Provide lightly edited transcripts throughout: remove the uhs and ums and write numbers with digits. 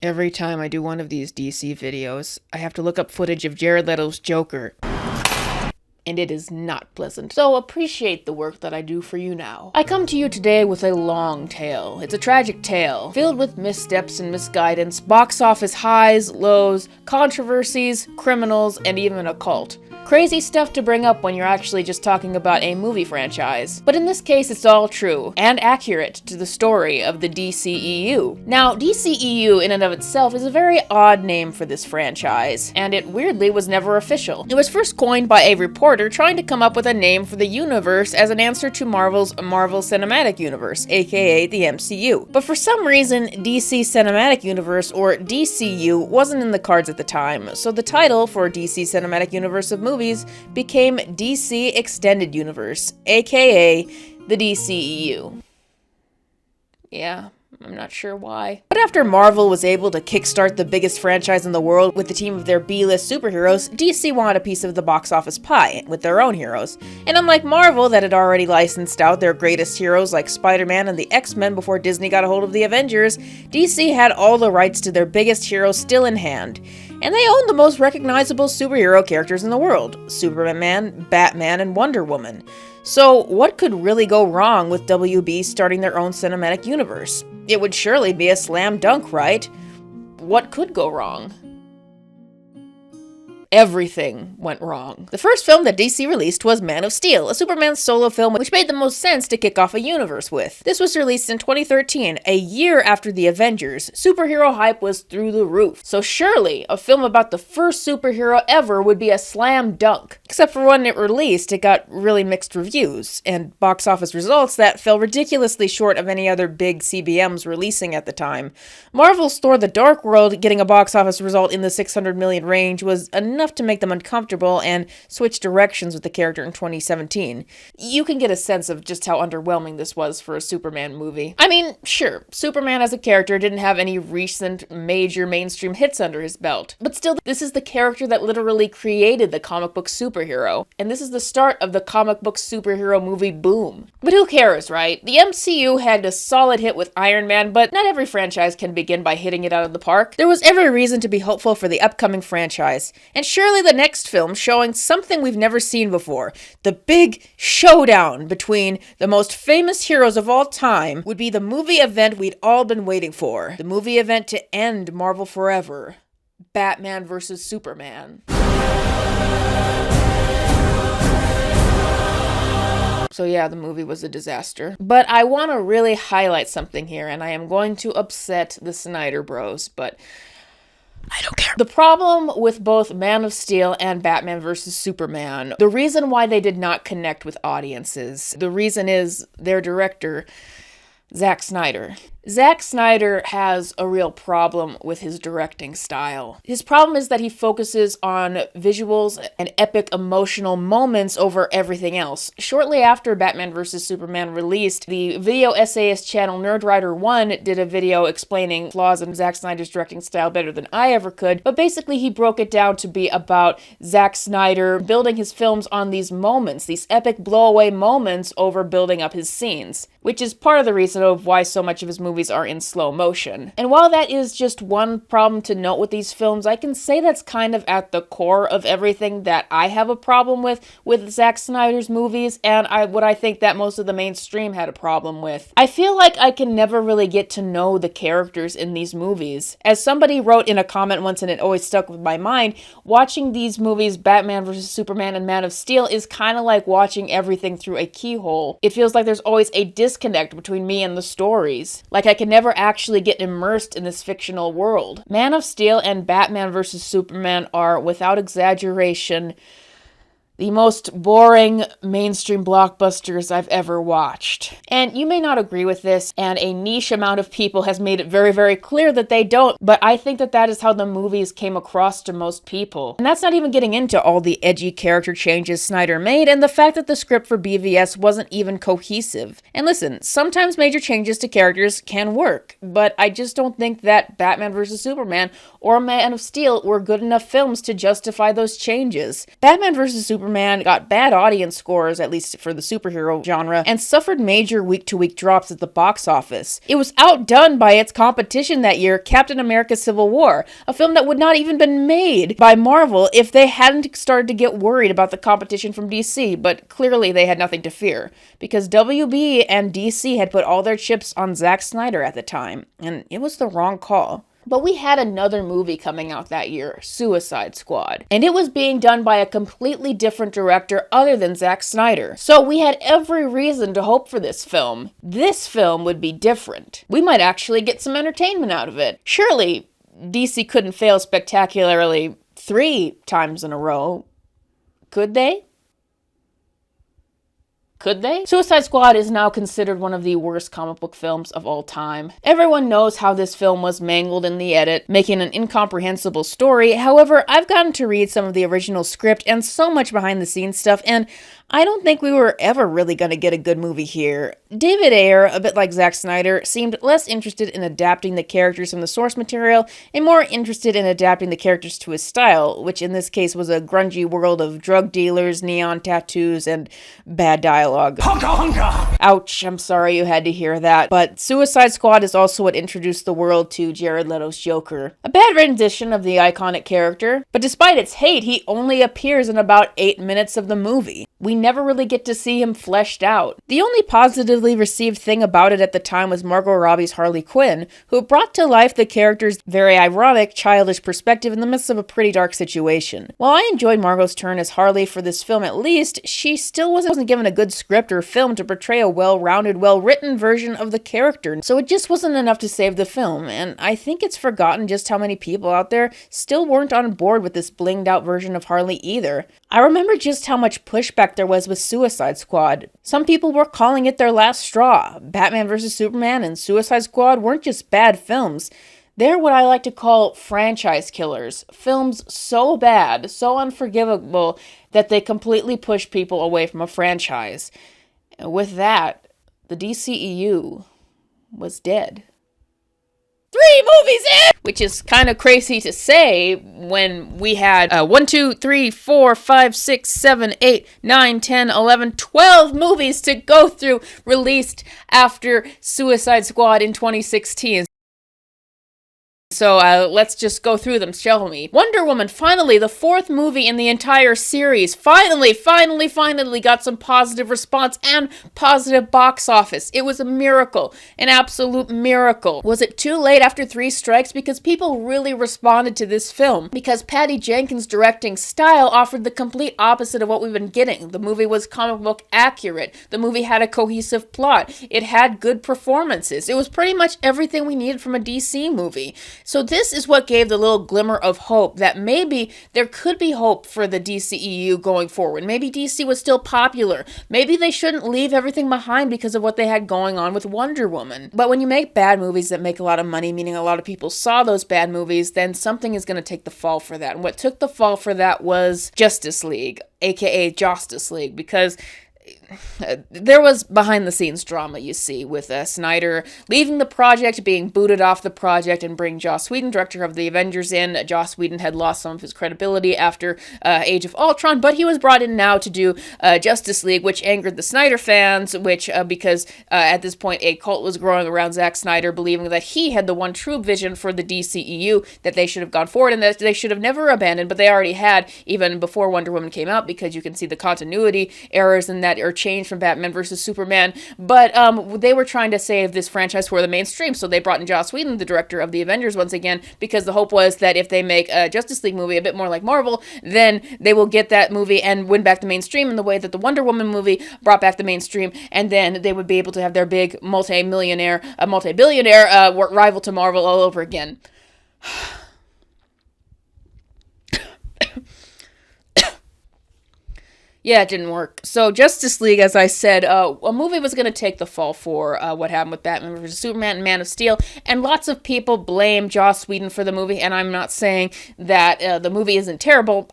Every time I do one of these DC videos, I have to look up footage of Jared Leto's Joker. And it is not pleasant. So appreciate the work that I do for you now. I come to you today with a long tale. It's a tragic tale, filled with missteps and misguidance, box office highs, lows, controversies, criminals, and even a cult. Crazy stuff to bring up when you're actually just talking about a movie franchise. But in this case, it's all true, and accurate to the story of the DCEU. Now, DCEU in and of itself is a very odd name for this franchise, and it weirdly was never official. It was first coined by a reporter trying to come up with a name for the universe as an answer to Marvel's Marvel Cinematic Universe, aka the MCU. But for some reason, DC Cinematic Universe, or DCU, wasn't in the cards at the time, so the title for DC Cinematic Universe of movies became DC Extended Universe, aka the DCEU. Yeah, I'm not sure why. But after Marvel was able to kickstart the biggest franchise in the world with the team of their B-list superheroes, DC wanted a piece of the box office pie with their own heroes. And unlike Marvel, that had already licensed out their greatest heroes like Spider-Man and the X-Men before Disney got a hold of the Avengers, DC had all the rights to their biggest heroes still in hand. And they owned the most recognizable superhero characters in the world: Superman, Batman, and Wonder Woman. So what could really go wrong with WB starting their own cinematic universe? It would surely be a slam dunk, right? What could go wrong? Everything went wrong. The first film that DC released was Man of Steel, a Superman solo film which made the most sense to kick off a universe with. This was released in 2013, a year after the Avengers. Superhero hype was through the roof, so surely a film about the first superhero ever would be a slam dunk. Except for when it released, it got really mixed reviews, and box office results that fell ridiculously short of any other big CBMs releasing at the time. Marvel's Thor: The Dark World getting a box office result in the 600 million range was enough to make them uncomfortable and switch directions with the character in 2017. You can get a sense of just how underwhelming this was for a Superman movie. I mean, sure, Superman as a character didn't have any recent major mainstream hits under his belt, but still, this is the character that literally created the comic book superhero, and this is the start of the comic book superhero movie boom. But who cares, right? The MCU had a solid hit with Iron Man, but not every franchise can begin by hitting it out of the park. There was every reason to be hopeful for the upcoming franchise, and surely the next film showing something we've never seen before, the big showdown between the most famous heroes of all time, would be the movie event we'd all been waiting for. The movie event to end Marvel forever. Batman vs. Superman. So yeah, the movie was a disaster. But I want to really highlight something here, and I am going to upset the Snyder Bros, but I don't care. The problem with both Man of Steel and Batman vs. Superman, the reason why they did not connect with audiences, the reason is their director, Zack Snyder. Zack Snyder has a real problem with his directing style. His problem is that he focuses on visuals and epic emotional moments over everything else. Shortly after Batman vs. Superman released, the video essayist channel NerdWriter1 did a video explaining flaws in Zack Snyder's directing style better than I ever could, but basically he broke it down to be about Zack Snyder building his films on these moments, these epic blowaway moments over building up his scenes, which is part of the reason of why so much of his movies are in slow motion. And while that is just one problem to note with these films, I can say that's kind of at the core of everything that I have a problem with Zack Snyder's movies, and what I think that most of the mainstream had a problem with. I feel like I can never really get to know the characters in these movies. As somebody wrote in a comment once, and it always stuck with my mind, watching these movies, Batman vs. Superman and Man of Steel, is kind of like watching everything through a keyhole. It feels like there's always a disconnect between me and the stories. Like I can never actually get immersed in this fictional world. Man of Steel and Batman vs. Superman are, without exaggeration, the most boring mainstream blockbusters I've ever watched. And you may not agree with this, and a niche amount of people has made it very, very clear that they don't, but I think that that is how the movies came across to most people. And that's not even getting into all the edgy character changes Snyder made, and the fact that the script for BVS wasn't even cohesive. And listen, sometimes major changes to characters can work, but I just don't think that Batman vs. Superman or Man of Steel were good enough films to justify those changes. Batman vs. Superman Superman got bad audience scores, at least for the superhero genre, and suffered major week-to-week drops at the box office. It was outdone by its competition that year, Captain America Civil War, a film that would not even been made by Marvel if they hadn't started to get worried about the competition from DC, but clearly they had nothing to fear, because WB and DC had put all their chips on Zack Snyder at the time, and it was the wrong call. But we had another movie coming out that year, Suicide Squad. And it was being done by a completely different director other than Zack Snyder. So we had every reason to hope for this film. This film would be different. We might actually get some entertainment out of it. Surely, DC couldn't fail spectacularly 3 times in a row. Could they? Could they? Suicide Squad is now considered one of the worst comic book films of all time. Everyone knows how this film was mangled in the edit, making an incomprehensible story. However, I've gotten to read some of the original script and so much behind the scenes stuff, and I don't think we were ever really going to get a good movie here. David Ayer, a bit like Zack Snyder, seemed less interested in adapting the characters from the source material and more interested in adapting the characters to his style, which in this case was a grungy world of drug dealers, neon tattoos, and bad dialogue. Honka, honka! Ouch, I'm sorry you had to hear that. But Suicide Squad is also what introduced the world to Jared Leto's Joker. A bad rendition of the iconic character, but despite its hate, he only appears in about 8 minutes of the movie. We never really get to see him fleshed out. The only positively received thing about it at the time was Margot Robbie's Harley Quinn, who brought to life the character's very ironic, childish perspective in the midst of a pretty dark situation. While I enjoyed Margot's turn as Harley for this film at least, she still wasn't given a good script or film to portray a well-rounded, well-written version of the character, so it just wasn't enough to save the film, and I think it's forgotten just how many people out there still weren't on board with this blinged-out version of Harley either. I remember just how much pushback there was with Suicide Squad. Some people were calling it their last straw. Batman vs. Superman and Suicide Squad weren't just bad films. They're what I like to call franchise killers. Films so bad, so unforgivable, that they completely push people away from a franchise. And with that, the DCEU was dead. 3 movies in! Which is kind of crazy to say when we had 1, 2, 3, 4, 5, 6, 7, 8, 9, 10, 11, 12 movies to go through released after Suicide Squad in 2016. So let's just go through them, shall we? Wonder Woman, finally, the 4th movie in the entire series, finally got some positive response and positive box office. It was a miracle, an absolute miracle. Was it too late after 3 strikes? Because people really responded to this film. Because Patty Jenkins' directing style offered the complete opposite of what we've been getting. The movie was comic book accurate. The movie had a cohesive plot. It had good performances. It was pretty much everything we needed from a DC movie. So this is what gave the little glimmer of hope that maybe there could be hope for the DCEU going forward. Maybe DC was still popular. Maybe they shouldn't leave everything behind because of what they had going on with Wonder Woman. But when you make bad movies that make a lot of money, meaning a lot of people saw those bad movies, then something is going to take the fall for that. And what took the fall for that was Justice League, aka Justice League, because there was behind-the-scenes drama, you see, with Snyder leaving the project, being booted off the project, and bring Joss Whedon, director of the Avengers, in. Joss Whedon had lost some of his credibility after Age of Ultron, but he was brought in now to do Justice League, which angered the Snyder fans, because at this point a cult was growing around Zack Snyder, believing that he had the one true vision for the DCEU, that they should have gone forward and that they should have never abandoned, but they already had, even before Wonder Woman came out, because you can see the continuity errors in that are changed from Batman vs. Superman, but they were trying to save this franchise for the mainstream, so they brought in Joss Whedon, the director of the Avengers, once again, because the hope was that if they make a Justice League movie a bit more like Marvel, then they will get that movie and win back the mainstream in the way that the Wonder Woman movie brought back the mainstream, and then they would be able to have their big multi-billionaire rival to Marvel all over again. Yeah, it didn't work. So Justice League, as I said, a movie was going to take the fall for what happened with Batman vs. Superman and Man of Steel, and lots of people blame Joss Whedon for the movie, and I'm not saying that the movie isn't terrible.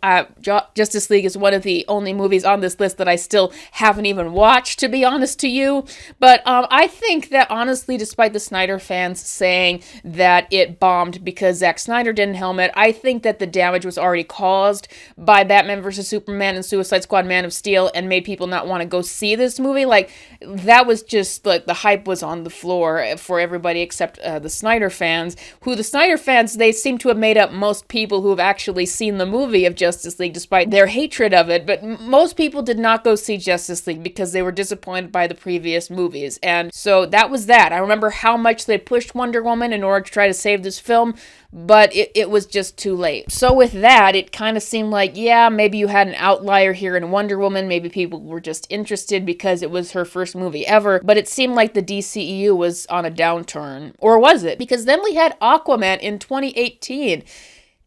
Justice League is one of the only movies on this list that I still haven't even watched, to be honest to you, but I think that honestly, despite the Snyder fans saying that it bombed because Zack Snyder didn't helm it, I think that the damage was already caused by Batman vs. Superman and Suicide Squad Man of Steel and made people not want to go see this movie. Like, that was just, like, the hype was on the floor for everybody except the Snyder fans, who the Snyder fans, they seem to have made up most people who have actually seen the movie of Justice League despite their hatred of it, but most people did not go see Justice League because they were disappointed by the previous movies, and so that was that. I remember how much they pushed Wonder Woman in order to try to save this film, but it was just too late. So with that, it kind of seemed like, yeah, maybe you had an outlier here in Wonder Woman, maybe people were just interested because it was her first movie ever, but it seemed like the DCEU was on a downturn. Or was it? Because then we had Aquaman in 2018,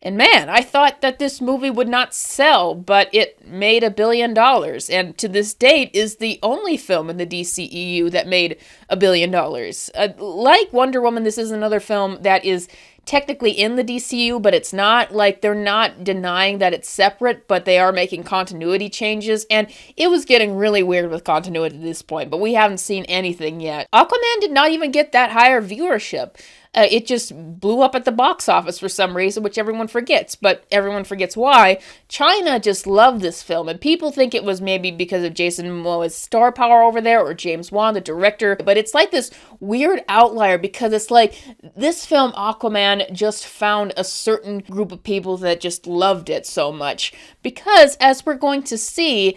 and man, I thought that this movie would not sell, but it made $1 billion, and to this date is the only film in the DCEU that made $1 billion. Like Wonder Woman, this is another film that is technically in the DCU, but it's not. Like, they're not denying that it's separate, but they are making continuity changes, and it was getting really weird with continuity at this point, but we haven't seen anything yet. Aquaman did not even get that higher viewership. It just blew up at the box office for some reason, which everyone forgets, but everyone forgets why. China just loved this film, and people think it was maybe because of Jason Momoa's star power over there, or James Wan, the director, but it's like this weird outlier because it's like this film, Aquaman, just found a certain group of people that just loved it so much. Because, as we're going to see,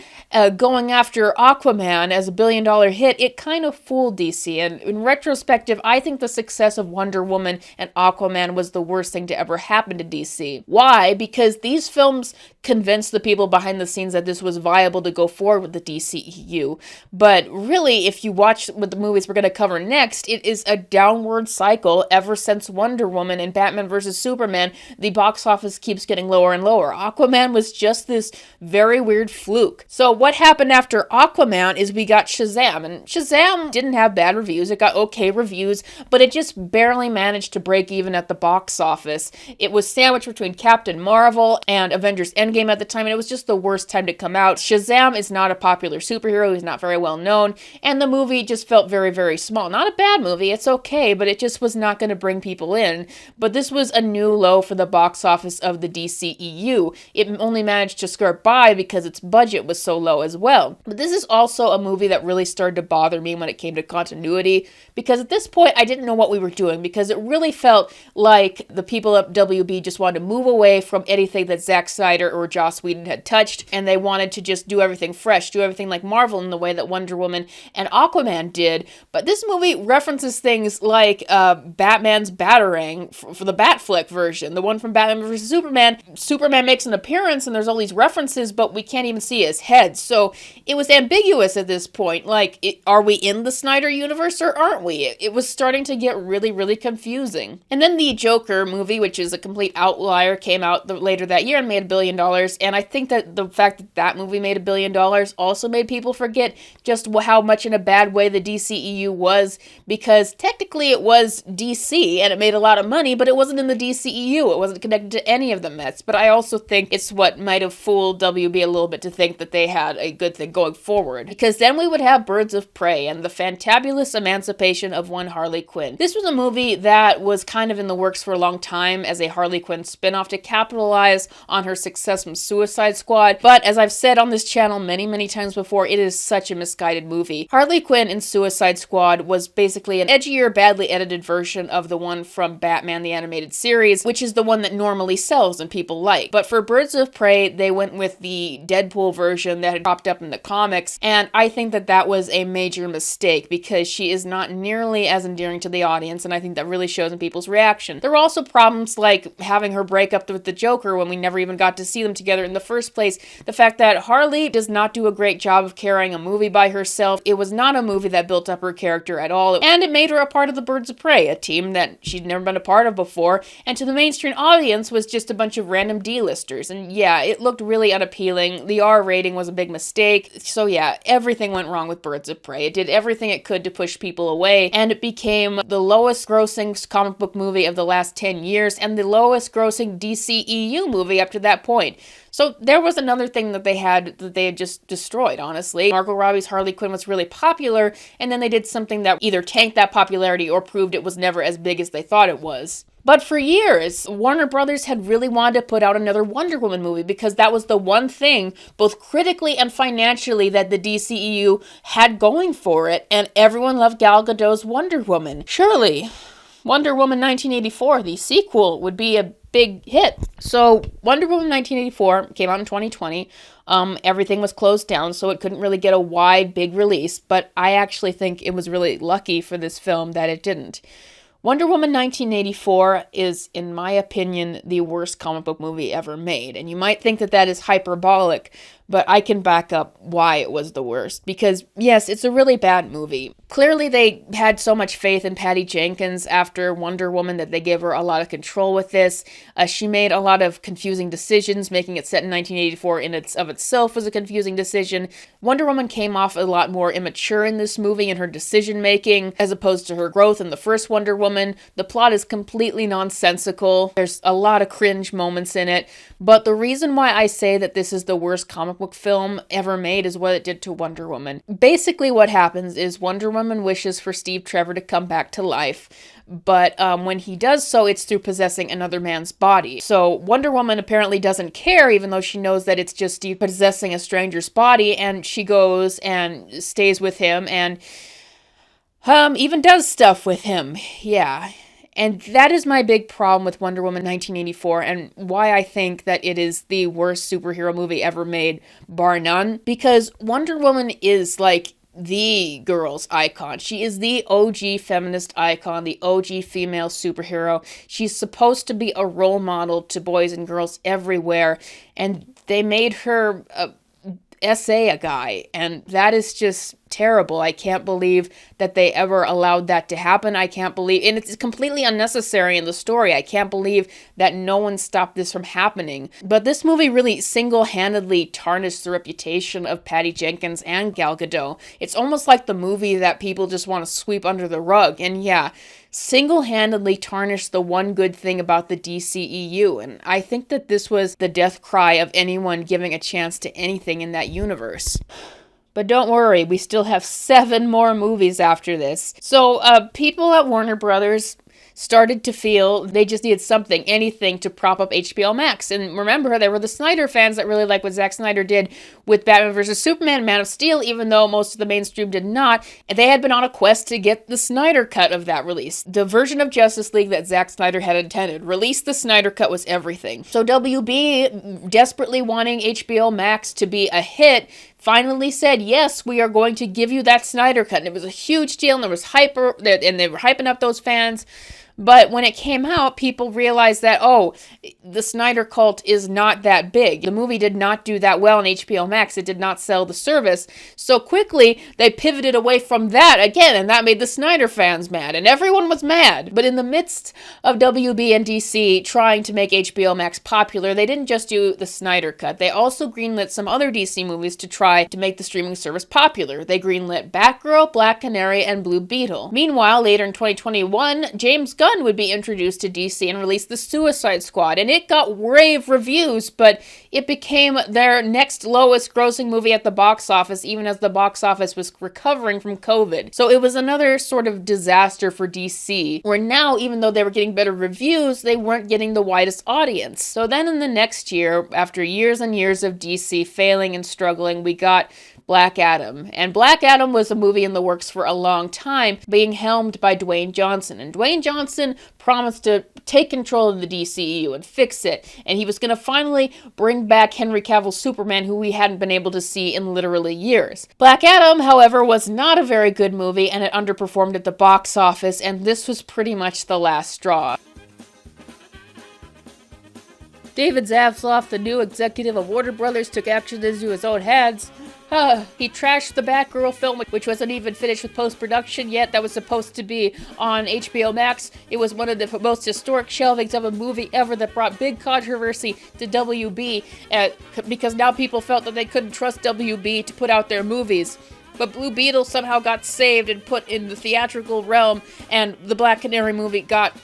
going after Aquaman as a $1 billion hit, it kind of fooled DC, and in retrospective, I think the success of Wonder Woman and Aquaman was the worst thing to ever happen to DC. Why? Because these films convinced the people behind the scenes that this was viable to go forward with the DCEU. But really, if you watch what the movies we're going to cover next, it is a downward cycle ever since Wonder Woman and Batman vs. Superman. The box office keeps getting lower and lower. Aquaman was just this very weird fluke. So what happened after Aquaman is we got Shazam, and Shazam didn't have bad reviews. It got okay reviews, but it just barely managed to break even at the box office. It was sandwiched between Captain Marvel and Avengers Endgame at the time, and it was just the worst time to come out. Shazam is not a popular superhero. He's not very well known, and the movie just felt very, very small. Not a bad movie. It's okay, but it just was not going to bring people in. But this was a new low for the box office of the DCEU. It only managed to skirt by because its budget was so low as well. But this is also a movie that really started to bother me when it came to continuity, because at this point I didn't know what we were doing, because it really felt like the people at WB just wanted to move away from anything that Zack Snyder or Joss Whedon had touched, and they wanted to just do everything fresh, do everything like Marvel in the way that Wonder Woman and Aquaman did. But this movie references things like Batman's Batarang for the Batfleck version, the one from Batman vs. Superman. Superman makes an appearance and there's all these references, but we can't even see his head. So it was ambiguous at this point. Like, are we in the Snyder universe or aren't we? It was starting to get really, really confusing. And then the Joker movie, which is a complete outlier, came out later that year and made $1 billion. And I think that the fact that that movie made $1 billion also made people forget just how much in a bad way the DCEU was, because technically it was DC and it made a lot of money, but it wasn't in the DCEU. It wasn't connected to any of the Mets. But I also think it's what might have fooled WB a little bit to think that they had a good thing going forward, because then we would have Birds of Prey and the fantabulous emancipation of one Harley Quinn. This was a movie that was kind of in the works for a long time as a Harley Quinn spinoff to capitalize on her success from Suicide Squad, but as I've said on this channel many, many times before, it is such a misguided movie. Harley Quinn in Suicide Squad was basically an edgier, badly edited version of the one from Batman the Animated Series, which is the one that normally sells and people like. But for Birds of Prey, they went with the Deadpool version that had popped up in the comics, and I think that that was a major mistake, because she is not nearly as endearing to the audience, and I think that really shows in people's reaction. There were also problems like having her break up with the Joker when we never even got to see them together in the first place. The fact that Harley does not do a great job of carrying a movie by herself. It was not a movie that built up her character at all, and it made her a part of the Birds of Prey, a team that she'd never been a part of before, and to the mainstream audience was just a bunch of random D-listers. And yeah, it looked really unappealing. The R rating was a big mistake. So yeah, everything went wrong with Birds of Prey. It did everything it could to push people away, and it became the lowest grossing comic book movie of the last 10 years and the lowest grossing DCEU movie up to that point. So there was another thing that they had just destroyed, honestly. Margot Robbie's Harley Quinn was really popular, and then they did something that either tanked that popularity or proved it was never as big as they thought it was. But for years, Warner Brothers had really wanted to put out another Wonder Woman movie because that was the one thing, both critically and financially, that the DCEU had going for it, and everyone loved Gal Gadot's Wonder Woman. Surely, Wonder Woman 1984, the sequel, would be a big hit. So Wonder Woman 1984 came out in 2020. Everything was closed down, so it couldn't really get a wide, big release, but I actually think it was really lucky for this film that it didn't. Wonder Woman 1984 is, in my opinion, the worst comic book movie ever made. And you might think that that is hyperbolic, but I can back up why it was the worst. Because, yes, it's a really bad movie. Clearly, they had so much faith in Patty Jenkins after Wonder Woman that they gave her a lot of control with this. She made a lot of confusing decisions. Making it set in 1984 of itself was a confusing decision. Wonder Woman came off a lot more immature in this movie in her decision-making, as opposed to her growth in the first Wonder Woman. The plot is completely nonsensical. There's a lot of cringe moments in it. But the reason why I say that this is the worst comic book film ever made is what it did to Wonder Woman. Basically what happens is Wonder Woman wishes for Steve Trevor to come back to life, but when he does so, it's through possessing another man's body. So Wonder Woman apparently doesn't care, even though she knows that it's just Steve possessing a stranger's body, and she goes and stays with him and even does stuff with him. Yeah. And that is my big problem with Wonder Woman 1984 and why I think that it is the worst superhero movie ever made, bar none. Because Wonder Woman is like the girl's icon. She is the OG feminist icon, the OG female superhero. She's supposed to be a role model to boys and girls everywhere. And they made her a guy, and that is just terrible. I can't believe that they ever allowed that to happen. I can't believe, and it's completely unnecessary in the story. I can't believe that no one stopped this from happening. But this movie really single-handedly tarnished the reputation of Patty Jenkins and Gal Gadot. It's almost like the movie that people just want to sweep under the rug. And yeah, single-handedly tarnished the one good thing about the DCEU. And I think that this was the death cry of anyone giving a chance to anything in that universe. But don't worry, we still have 7 more movies after this. So people at Warner Brothers started to feel they just needed something, anything to prop up HBO Max. And remember, there were the Snyder fans that really liked what Zack Snyder did with Batman vs. Superman, Man of Steel, even though most of the mainstream did not. And they had been on a quest to get the Snyder Cut of that release. The version of Justice League that Zack Snyder had intended. Release the Snyder Cut was everything. So WB, desperately wanting HBO Max to be a hit, finally said, yes, we are going to give you that Snyder Cut. And it was a huge deal, and there was hype, and they were hyping up those fans. But when it came out, people realized that, oh, the Snyder cult is not that big. The movie did not do that well on HBO Max. It did not sell the service. So quickly, they pivoted away from that again, and that made the Snyder fans mad, and everyone was mad. But in the midst of WB and DC trying to make HBO Max popular, they didn't just do the Snyder Cut. They also greenlit some other DC movies to try to make the streaming service popular. They greenlit Batgirl, Black Canary, and Blue Beetle. Meanwhile, later in 2021, James Gunn would be introduced to DC and release The Suicide Squad, and it got rave reviews, but it became their next lowest grossing movie at the box office, even as the box office was recovering from COVID. So it was another sort of disaster for DC, where now, even though they were getting better reviews, they weren't getting the widest audience. So then in the next year, after years and years of DC failing and struggling, we got Black Adam. And Black Adam was a movie in the works for a long time, being helmed by Dwayne Johnson. And Dwayne Johnson promised to take control of the DCEU and fix it. And he was going to finally bring back Henry Cavill's Superman, who we hadn't been able to see in literally years. Black Adam, however, was not a very good movie, and it underperformed at the box office, and this was pretty much the last straw. David Zaslav, the new executive of Warner Brothers, took action into his own hands. He trashed the Batgirl film, which wasn't even finished with post-production yet. That was supposed to be on HBO Max. It was one of the most historic shelvings of a movie ever that brought big controversy to WB, because now people felt that they couldn't trust WB to put out their movies. But Blue Beetle somehow got saved and put in the theatrical realm, and the Black Canary movie got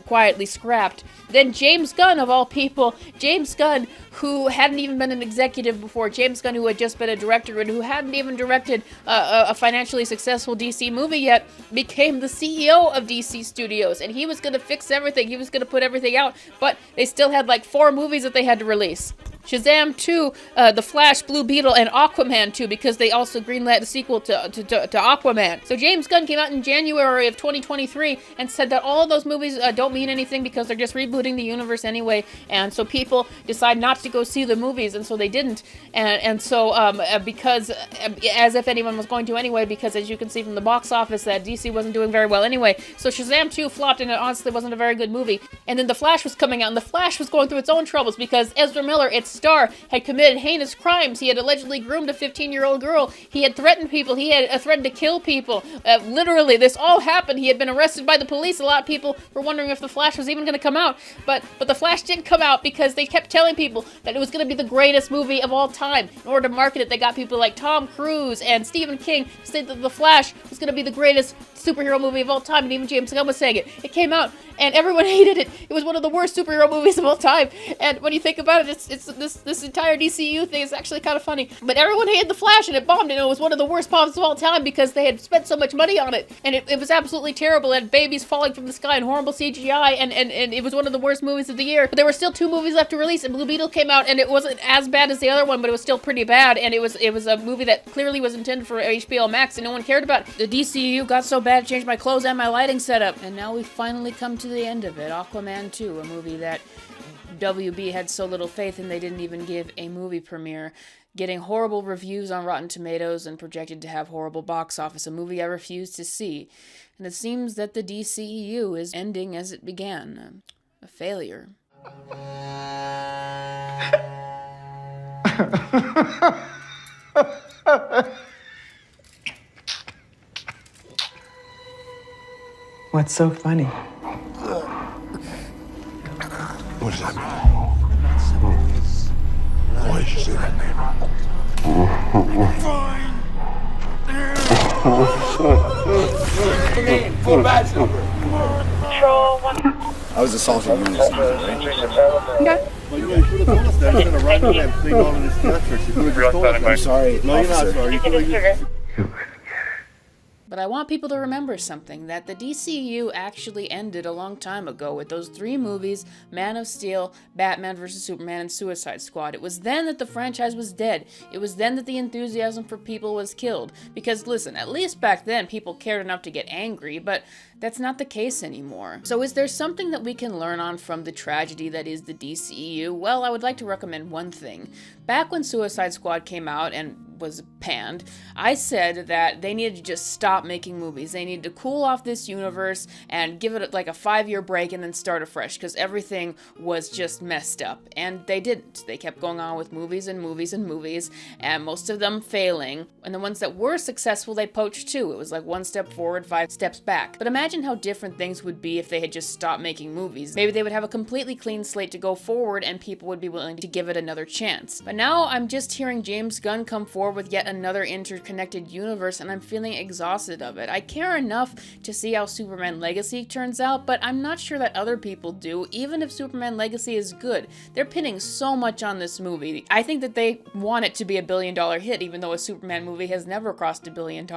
quietly scrapped. Then James Gunn, of all people, James Gunn, who hadn't even been an executive before, James Gunn, who had just been a director and who hadn't even directed a financially successful DC movie yet, became the CEO of DC Studios, and he was going to fix everything. He was going to put everything out, but they still had like 4 movies that they had to release. Shazam 2, The Flash, Blue Beetle, and Aquaman 2, because they also greenlit the sequel to Aquaman. So James Gunn came out in January of 2023 and said that all of those movies don't mean anything because they're just rebooting the universe anyway, and so people decide not to go see the movies, and so they didn't. And so because, as if anyone was going to anyway, because as you can see from the box office, that DC wasn't doing very well anyway. So Shazam 2 flopped, and it honestly wasn't a very good movie. And then The Flash was coming out, and The Flash was going through its own troubles because Ezra Miller, its star, had committed heinous crimes. He had allegedly groomed a 15-year-old girl. He had threatened people. He had threatened to kill people. Literally, this all happened. He had been arrested by the police. A lot of people were wondering if The Flash was even going to come out. But The Flash did come out because they kept telling people that it was going to be the greatest movie of all time. In order to market it, they got people like Tom Cruise and Stephen King to say that The Flash was going to be the greatest superhero movie of all time, and even James Gunn was saying it. It came out, and everyone hated it. It was one of the worst superhero movies of all time. And when you think about it, it's this entire DCEU thing is actually kind of funny. But everyone hated The Flash, and it bombed, and it was one of the worst bombs of all time because they had spent so much money on it, and it was absolutely terrible. It had babies falling from the sky and horrible CGI, and it was one of the worst movies of the year. But there were still 2 movies left to release, and Blue Beetle came out, and it wasn't as bad as the other one, but it was still pretty bad, and it was a movie that clearly was intended for HBO Max, and no one cared about it. The DCEU got so bad, it changed my clothes and my lighting setup, and now we finally come to the end of it. Aquaman 2, a movie that WB had so little faith in they didn't even give a movie premiere, getting horrible reviews on Rotten Tomatoes and projected to have horrible box office, a movie I refused to see. And it seems that the DCEU is ending as it began, a failure. What's so funny? What does that mean? Why did you say that name? Fine. Full badge number. I was assaulting you this evening, right? Okay. Well, you should have told us that. You're going to write it and clean all of this theatrics. You could have just told us. I'm sorry, No, you're not officer. sorry. You could have just... But I want people to remember something, that the DCEU actually ended a long time ago with those 3 movies, Man of Steel, Batman vs. Superman, and Suicide Squad. It was then that the franchise was dead. It was then that the enthusiasm for people was killed. Because listen, at least back then people cared enough to get angry, but that's not the case anymore. So is there something that we can learn on from the tragedy that is the DCEU? Well, I would like to recommend one thing. Back when Suicide Squad came out and was panned, I said that they needed to just stop making movies. They needed to cool off this universe and give it like a 5-year break and then start afresh, because everything was just messed up. And they didn't. They kept going on with movies and movies and movies, and most of them failing. And the ones that were successful, they poached too. It was like 1 step forward, 5 steps back. But imagine how different things would be if they had just stopped making movies. Maybe they would have a completely clean slate to go forward and people would be willing to give it another chance. But now I'm just hearing James Gunn come forward with yet another interconnected universe, and I'm feeling exhausted of it. I care enough to see how Superman Legacy turns out, but I'm not sure that other people do, even if Superman Legacy is good. They're pinning so much on this movie. I think that they want it to be a $1 billion hit, even though a Superman movie has never crossed $1 billion.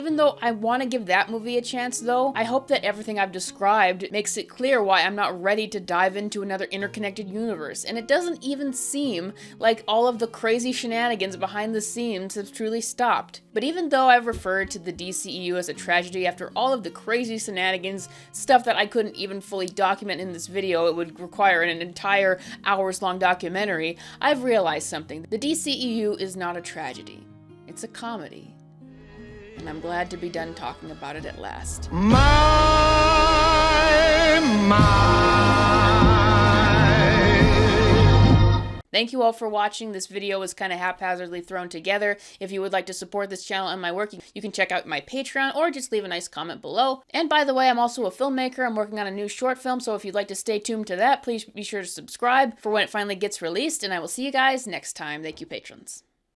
Even though I want to give that movie a chance, though, I hope that everything I've described makes it clear why I'm not ready to dive into another interconnected universe. And it doesn't even seem like all of the crazy shenanigans behind the scenes seems have truly stopped. But even though I've referred to the DCEU as a tragedy after all of the crazy shenanigans, stuff that I couldn't even fully document in this video, it would require an entire hours-long documentary, I've realized something. The DCEU is not a tragedy. It's a comedy. And I'm glad to be done talking about it at last. Thank you all for watching. This video was kind of haphazardly thrown together. If you would like to support this channel and my work, you can check out my Patreon or just leave a nice comment below. And by the way, I'm also a filmmaker. I'm working on a new short film, so if you'd like to stay tuned to that, please be sure to subscribe for when it finally gets released, and I will see you guys next time. Thank you, patrons.